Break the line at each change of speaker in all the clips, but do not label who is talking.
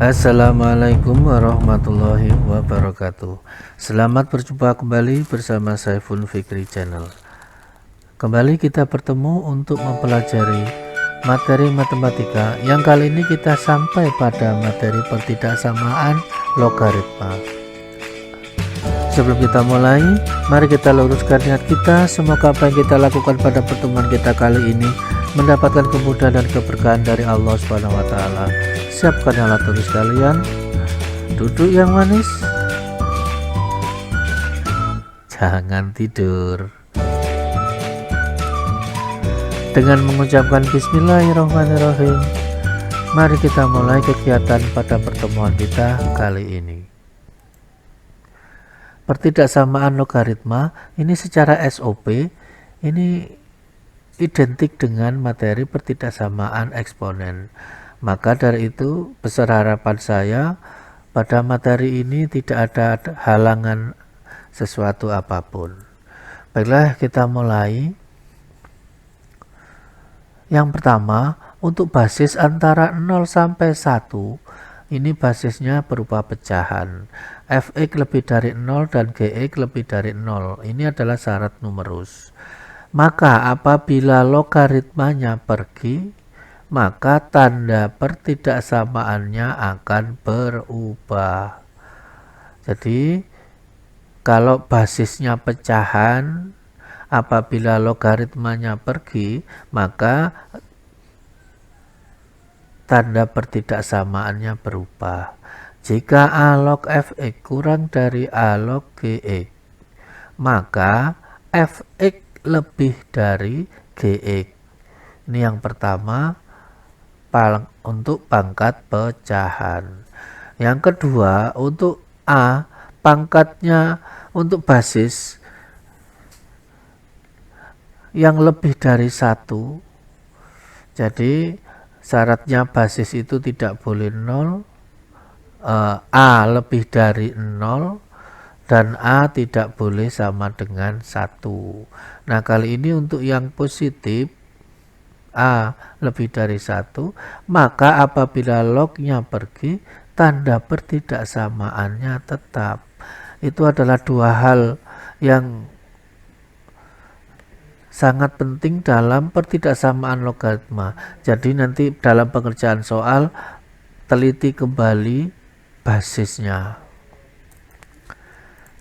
Assalamualaikum warahmatullahi wabarakatuh. Selamat berjumpa kembali bersama Saiful Fikri Channel. Kembali kita bertemu untuk mempelajari materi matematika yang kali ini kita sampai pada materi pertidaksamaan logaritma. Sebelum kita mulai, mari kita luruskan niat kita. Semoga apa yang kita lakukan pada pertemuan kita kali ini mendapatkan kemudahan dan keberkahan dari Allah Subhanahu wa taala. Siapkan alat tulis kalian, duduk yang manis, jangan tidur. Dengan mengucapkan bismillahirrahmanirrahim, mari kita mulai kegiatan pada pertemuan kita kali ini. Pertidaksamaan logaritma ini secara SOP ini identik dengan materi pertidaksamaan eksponen. Maka dari itu besar harapan saya pada materi ini tidak ada halangan sesuatu apapun. Baiklah, kita mulai. Yang pertama, untuk basis antara 0 sampai 1, ini basisnya berupa pecahan. Fx lebih dari 0 dan Gx lebih dari 0. Ini adalah syarat numerus. Maka apabila logaritmanya pergi, maka tanda pertidaksamaannya akan berubah. Jadi kalau basisnya pecahan, apabila logaritmanya pergi, maka tanda pertidaksamaannya berubah. Jika A log Fx kurang dari A log Gx, maka Fx lebih dari Gx. Ini yang pertama untuk pangkat pecahan. Yang kedua, untuk A, pangkatnya untuk basis yang lebih dari 1. Jadi syaratnya basis itu tidak boleh 0, A lebih dari 0, dan A tidak boleh sama dengan 1. Nah, kali ini untuk yang positif A lebih dari 1, maka apabila lognya pergi, tanda pertidaksamaannya tetap. Itu adalah dua hal yang sangat penting dalam pertidaksamaan logaritma. Jadi nanti dalam pengerjaan soal teliti kembali basisnya.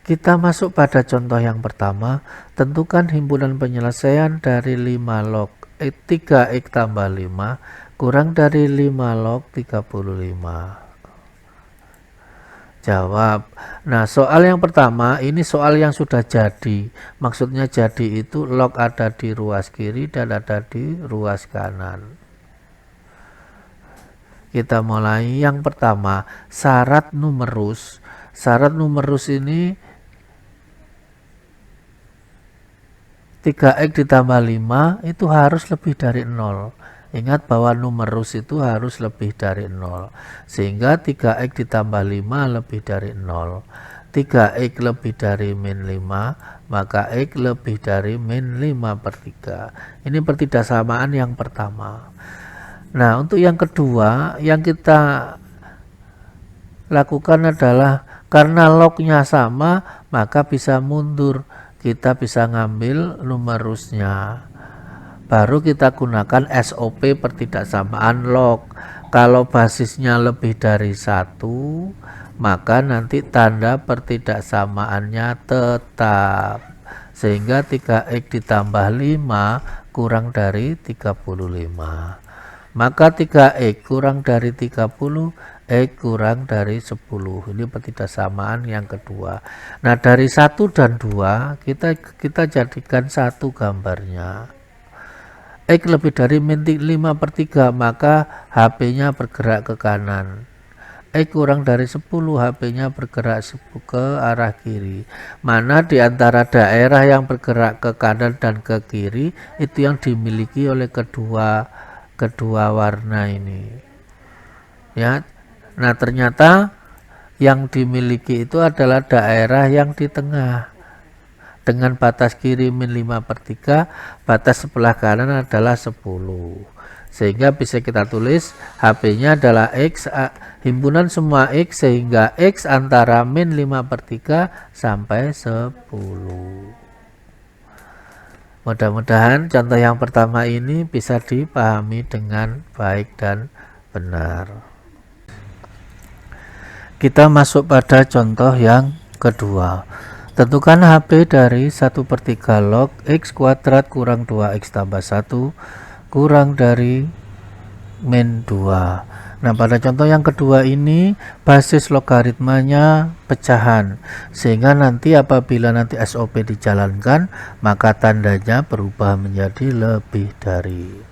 Kita masuk pada contoh yang pertama. Tentukan himpunan penyelesaian dari 5 log 3x tambah 5 kurang dari 5 log 35. Jawab. Nah, soal yang pertama ini soal yang sudah jadi. Maksudnya jadi itu log ada di ruas kiri dan ada di ruas kanan. Kita mulai. Yang pertama, syarat numerus. Syarat numerus ini 3x ditambah 5 itu harus lebih dari 0. Ingat bahwa numerus itu harus lebih dari 0. Sehingga 3x ditambah 5 lebih dari 0. 3x lebih dari min 5, maka x lebih dari min 5 per 3. Ini pertidaksamaan yang pertama. Nah, untuk yang kedua, yang kita lakukan adalah karena lognya sama, maka bisa mundur. Kita bisa ngambil numerusnya. Baru kita gunakan SOP pertidaksamaan log. Kalau basisnya lebih dari 1, maka nanti tanda pertidaksamaannya tetap. Sehingga 3x ditambah 5 kurang dari 35. Maka 3x kurang dari 30, x kurang dari 10. Ini pertidaksamaan yang kedua. Nah, dari 1 dan 2 kita jadikan satu gambarnya. X lebih dari min 5 per 3, maka HP-nya bergerak ke kanan. X kurang dari 10, HP-nya bergerak ke arah kiri. Mana di antara daerah yang bergerak ke kanan dan ke kiri itu yang dimiliki oleh kedua warna ini. Ya. Nah, ternyata yang dimiliki itu adalah daerah yang di tengah. Dengan batas kiri min 5 per 3, batas sebelah kanan adalah 10. sehingga bisa kita tulis HP-nya adalah X, himpunan semua X, sehingga X antara min 5/3 sampai 10. Mudah-mudahan contoh yang pertama ini bisa dipahami dengan baik dan benar. Kita masuk pada contoh yang kedua. Tentukan HP dari 1/3 log X kuadrat kurang 2X tambah 1 kurang dari min 2. Nah, pada contoh yang kedua ini basis logaritmanya pecahan, sehingga nanti apabila nanti SOP dijalankan maka tandanya berubah menjadi lebih dari.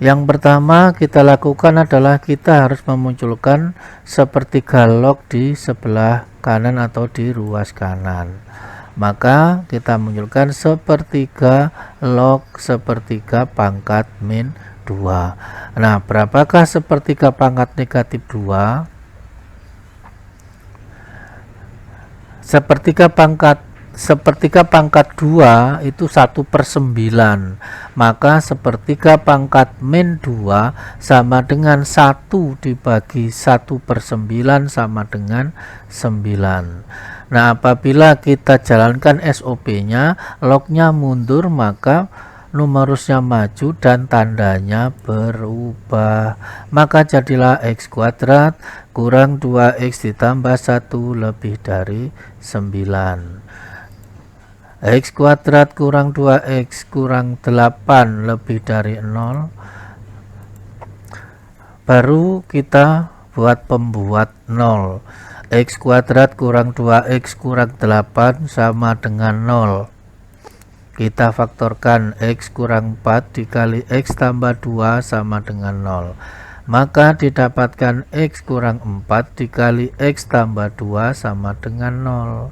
Yang pertama kita lakukan adalah kita harus memunculkan 1/3 log di sebelah kanan atau di ruas kanan. Maka kita munculkan 1/3 log 1/3 pangkat min 2. Nah, berapakah 1/3 pangkat negatif 2? 1/3 pangkat 2 itu 1/9. Maka 1/3 pangkat min 2 sama dengan 1 dibagi 1/9 sama dengan 9. Nah, apabila kita jalankan SOP-nya, lognya mundur, maka numerusnya maju dan tandanya berubah. Maka jadilah X kuadrat kurang 2X ditambah 1 lebih dari 9. X kuadrat kurang 2X kurang 8 lebih dari 0. Baru kita buat pembuat 0. X kuadrat kurang 2X kurang 8 sama dengan 0. Kita faktorkan X kurang 4 dikali X tambah 2 sama dengan 0. Maka didapatkan X kurang 4 dikali X tambah 2 sama dengan 0.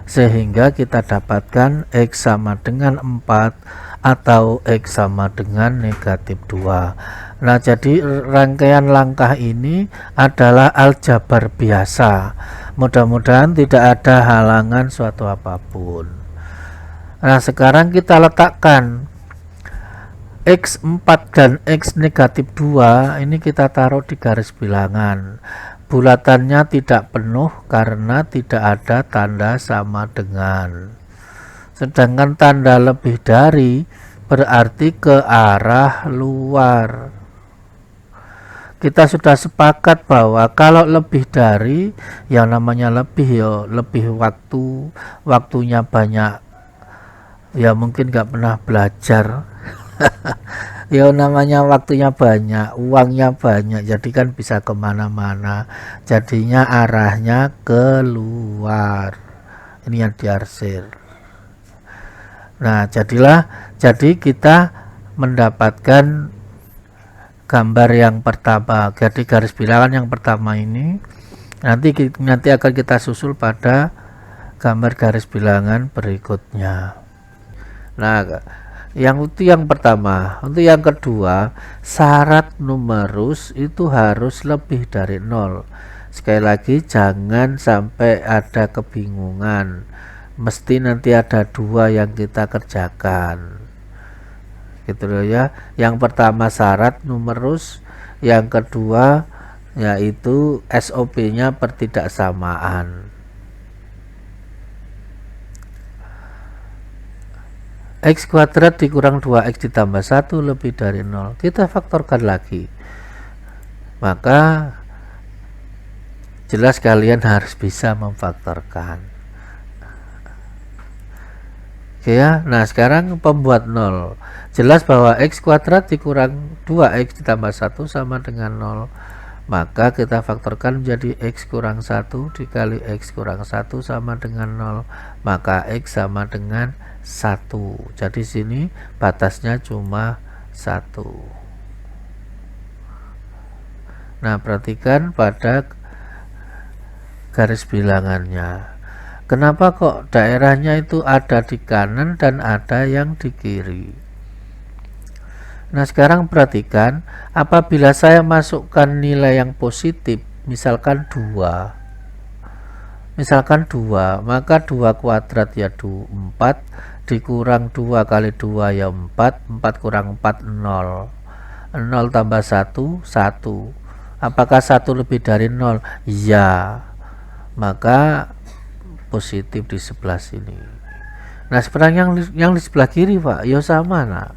Sehingga kita dapatkan X sama dengan 4 atau X sama dengan negatif 2. Nah, jadi rangkaian langkah ini adalah aljabar biasa. Mudah-mudahan tidak ada halangan suatu apapun. Nah, sekarang kita letakkan X4 dan X negatif 2 ini kita taruh di garis bilangan. Bulatannya tidak penuh karena tidak ada tanda sama dengan. Sedangkan tanda lebih dari berarti ke arah luar. Kita sudah sepakat bahwa kalau lebih dari, yang namanya lebih ya lebih waktunya banyak, ya mungkin nggak pernah belajar. Ya namanya waktunya banyak, uangnya banyak, jadi kan bisa kemana-mana, jadinya arahnya keluar. Ini yang diarsir. Nah, jadi kita mendapatkan gambar yang pertama. Jadi garis bilangan yang pertama ini nanti akan kita susul pada gambar garis bilangan berikutnya. Nah, itu yang pertama. Untuk yang kedua, syarat numerus itu harus lebih dari 0. Sekali lagi jangan sampai ada kebingungan. Mesti nanti ada 2 yang kita kerjakan. Gitu loh ya. Yang pertama syarat numerus, yang kedua yaitu SOP-nya pertidaksamaan. X kuadrat dikurang 2X ditambah 1 lebih dari 0. Kita faktorkan lagi. Maka jelas kalian harus bisa memfaktorkan. Oke ya. Nah, sekarang pembuat 0. Jelas bahwa X kuadrat dikurang 2X ditambah 1 sama dengan 0. Maka kita faktorkan menjadi X kurang 1 dikali X kurang 1 sama dengan 0. Maka X sama dengan 1. Jadi sini batasnya cuma 1. Nah, perhatikan pada garis bilangannya. Kenapa kok daerahnya itu ada di kanan dan ada yang di kiri? Nah, sekarang perhatikan, apabila saya masukkan nilai yang positif, misalkan 2, maka 2 kuadrat ya 4 dikurang 2 kali 2 ya 4 kurang 4 0. 0 tambah 1, 1. Apakah 1 lebih dari 0? Ya, maka positif di sebelah sini. Nah, sekarang yang di sebelah kiri, Pak, ya sama. Nah,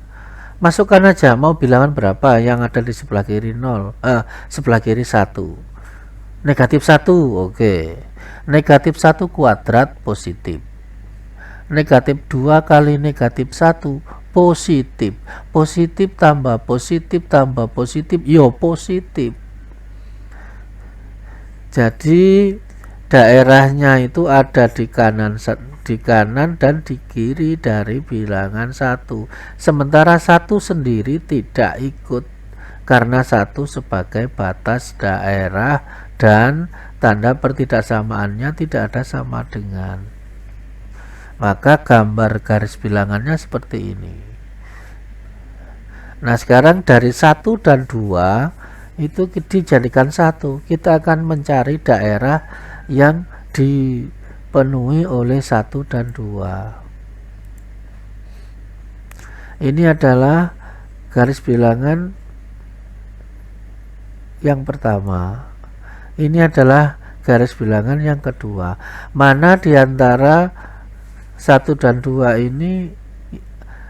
masukkan aja, mau bilangan berapa yang ada di sebelah kiri? 0. Sebelah kiri 1. Negatif 1, oke. Negatif 1 kuadrat positif. Negatif 2 kali negatif 1 positif. Positif tambah positif tambah positif, yo positif. Jadi daerahnya itu ada di kanan dan di kiri dari bilangan 1. Sementara 1 sendiri tidak ikut karena 1 sebagai batas daerah dan tanda pertidaksamaannya tidak ada sama dengan. Maka gambar garis bilangannya seperti ini. Nah, sekarang dari 1 dan 2 itu dijadikan 1. Kita akan mencari daerah yang dipenuhi oleh 1 dan 2. Ini adalah garis bilangan yang pertama. Ini adalah garis bilangan yang kedua. Mana di antara 1 dan 2 ini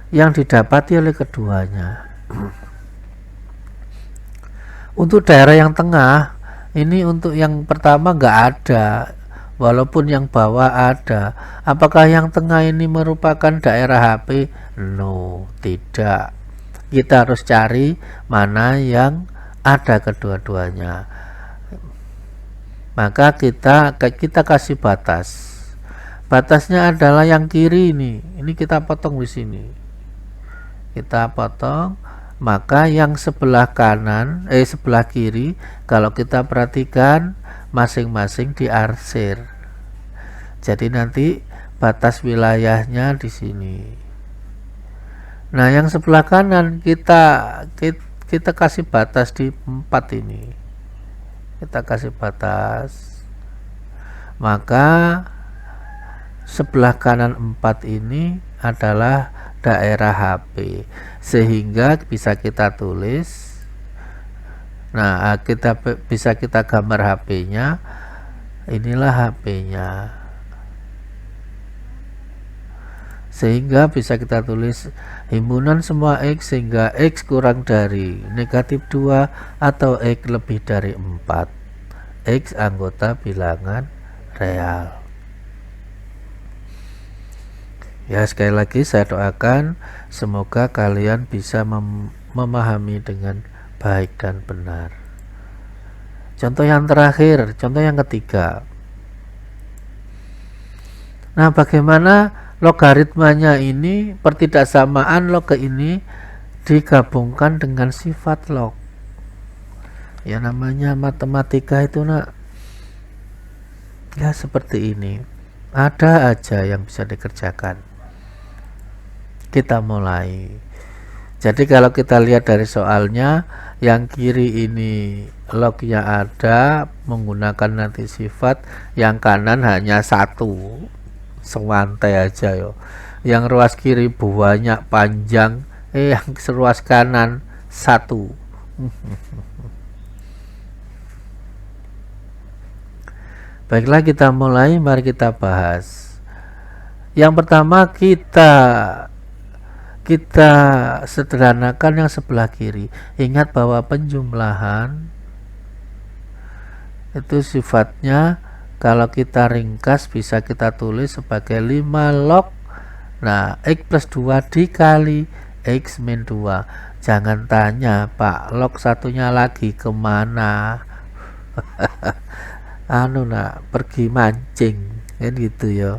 yang didapati oleh keduanya? Untuk daerah yang tengah, ini untuk yang pertama nggak ada, walaupun yang bawah ada. Apakah yang tengah ini merupakan daerah HP? No, tidak. Kita harus cari mana yang ada kedua-duanya. Maka kita kasih batas. Batasnya adalah yang kiri ini. Ini kita potong di sini. Kita potong. Maka yang sebelah kanan, sebelah kiri, kalau kita perhatikan masing-masing diarsir. Jadi nanti batas wilayahnya di sini. Nah, yang sebelah kanan kita kasih batas di 4 ini. Kita kasih batas. Maka sebelah kanan 4 ini adalah daerah HP, sehingga bisa kita tulis. Nah, bisa kita gambar HP-nya. Inilah HP-nya, sehingga bisa kita tulis himpunan semua X sehingga X kurang dari negatif 2 atau X lebih dari 4. X anggota bilangan real. Ya, sekali lagi saya doakan semoga kalian bisa memahami dengan baik dan benar. Contoh yang terakhir, contoh yang ketiga. Nah, bagaimana logaritmanya ini, pertidaksamaan log ini digabungkan dengan sifat log? Ya, namanya matematika itu, nak, ya seperti ini. Ada aja yang bisa dikerjakan. Kita mulai. Jadi kalau kita lihat dari soalnya, yang kiri ini lognya ada menggunakan nanti sifat, yang kanan hanya 1, sewantai aja yo. Yang ruas kiri banyak panjang, yang ruas kanan 1. Baiklah, kita mulai, mari kita bahas. Yang pertama kita sederhanakan yang sebelah kiri. Ingat bahwa penjumlahan itu sifatnya kalau kita ringkas bisa kita tulis sebagai 5 log. Nah, X plus 2 dikali X min 2. Jangan tanya, Pak, log satunya lagi kemana? Pergi mancing kan gitu ya.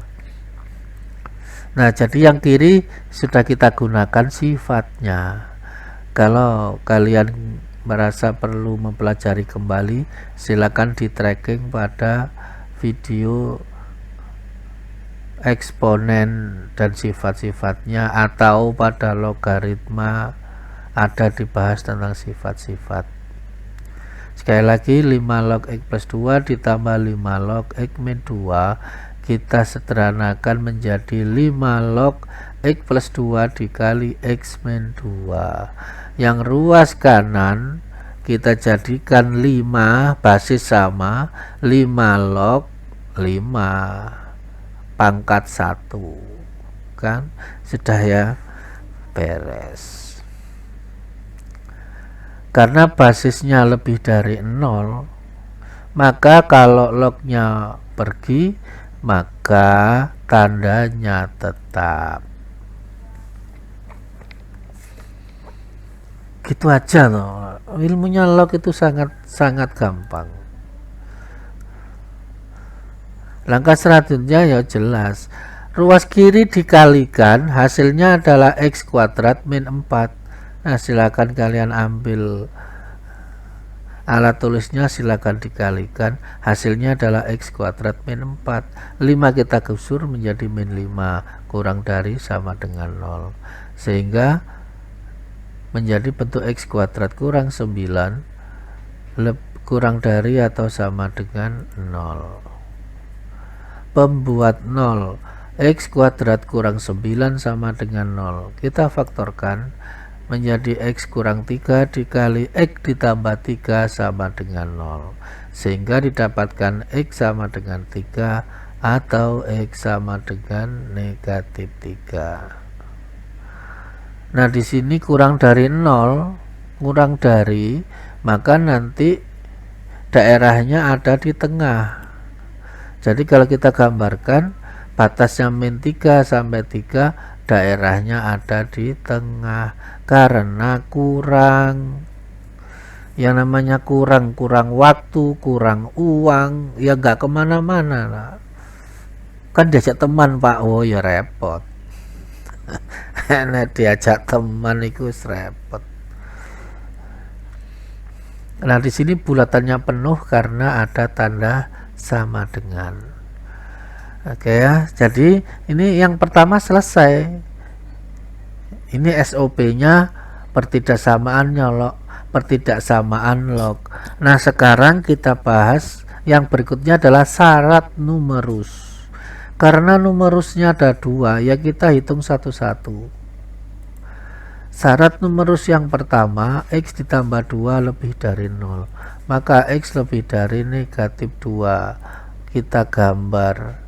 Nah, jadi yang kiri sudah kita gunakan sifatnya. Kalau kalian merasa perlu mempelajari kembali, silakan di tracking pada video eksponen dan sifat-sifatnya, atau pada logaritma ada dibahas tentang sifat-sifat. Sekali lagi, 5 log X plus 2 ditambah 5 log X min 2 kita sederhanakan menjadi 5 log X plus 2 dikali X min 2. Yang ruas kanan kita jadikan 5 basis sama, 5 log 5 pangkat 1, kan sudah ya, beres. Karena basisnya lebih dari 0, maka kalau lognya pergi maka tandanya tetap. Gitu aja loh, ilmunya log itu sangat gampang. Langkah selanjutnya ya jelas, ruas kiri dikalikan hasilnya adalah x kuadrat min 4. Nah silakan kalian ambil alat tulisnya, silakan dikalikan, hasilnya adalah x kuadrat min 4. 5 kita gusur menjadi min 5, kurang dari sama dengan 0, sehingga menjadi bentuk x kuadrat kurang 9 kurang dari atau sama dengan 0. Pembuat 0, x kuadrat kurang 9 sama dengan 0, kita faktorkan menjadi x kurang 3 dikali x ditambah 3 sama dengan 0, sehingga didapatkan x sama dengan 3 atau x sama dengan negatif 3. Nah di sini kurang dari 0, kurang dari, maka nanti daerahnya ada di tengah. Jadi kalau kita gambarkan batasnya min 3 sampai 3, daerahnya ada di tengah. Karena kurang, yang namanya kurang waktu, kurang uang, ya nggak kemana-mana lah. Kan diajak teman Pak, oh ya repot. Nah diajak teman itu repot. Nah di sini bulatannya penuh karena ada tanda sama dengan. Oke ya, jadi ini yang pertama selesai. Ini SOP-nya pertidaksamaan log. Nah sekarang kita bahas yang berikutnya adalah syarat numerus. Karena numerusnya ada 2, ya kita hitung satu-satu. Syarat numerus yang pertama, x ditambah 2 lebih dari 0, maka x lebih dari negatif 2. Kita gambar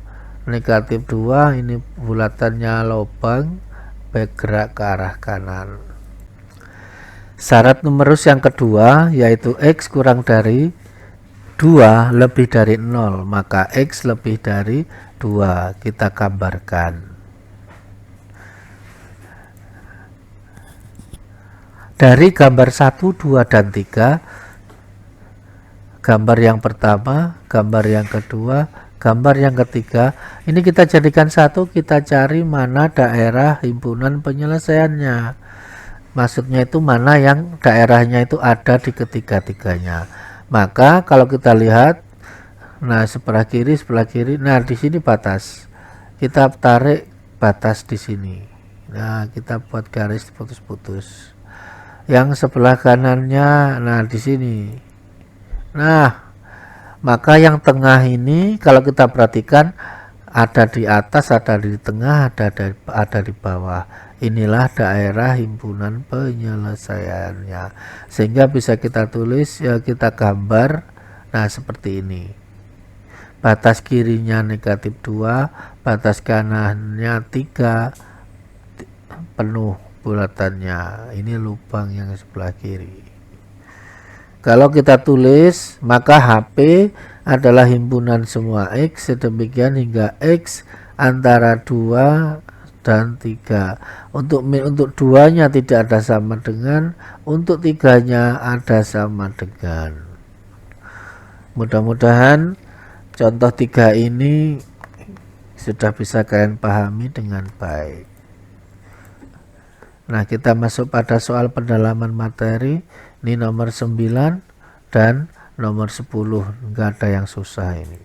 negatif 2, ini bulatannya lubang, bergerak ke arah kanan. Syarat numerus yang kedua yaitu x kurang dari 2 lebih dari 0, maka x lebih dari 2, kita gambarkan. Dari gambar 1, 2, dan 3, gambar yang pertama, gambar yang kedua, gambar yang ketiga, ini kita jadikan satu, kita cari mana daerah himpunan penyelesaiannya. Maksudnya itu mana yang daerahnya itu ada di ketiga-tiganya. Maka kalau kita lihat, nah sebelah kiri, nah di sini batas. Kita tarik batas di sini. Nah kita buat garis putus-putus. Yang sebelah kanannya, nah di sini. Nah, maka yang tengah ini kalau kita perhatikan ada di atas, ada di tengah, ada di bawah. Inilah daerah himpunan penyelesaiannya. Sehingga bisa kita tulis, ya kita gambar. Nah, seperti ini. Batas kirinya negatif 2, batas kanannya 3, penuh bulatannya. Ini lubang yang sebelah kiri. Kalau kita tulis, maka HP adalah himpunan semua X, sedemikian hingga X antara 2 dan 3. Untuk 2-nya tidak ada sama dengan, untuk 3-nya ada sama dengan. Mudah-mudahan contoh 3 ini sudah bisa kalian pahami dengan baik. Nah, kita masuk pada soal pendalaman materi. Ini nomor 9 dan nomor 10, enggak ada yang susah ini.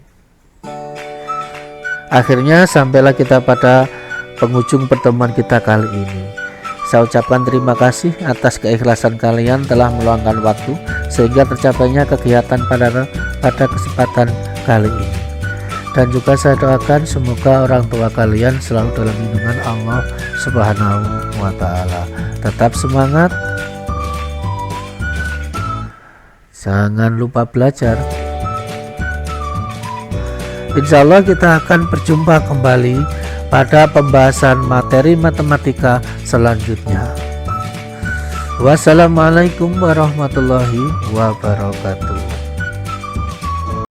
Akhirnya sampailah kita pada penghujung pertemuan kita kali ini. Saya ucapkan terima kasih atas keikhlasan kalian telah meluangkan waktu sehingga tercapainya kegiatan pada kesempatan kali ini. Dan juga saya doakan semoga orang tua kalian selalu dalam lindungan Allah Subhanahu wa Ta'ala. Tetap semangat, Jangan lupa belajar. Insya Allah kita akan berjumpa kembali pada pembahasan materi matematika selanjutnya. Wassalamualaikum warahmatullahi wabarakatuh.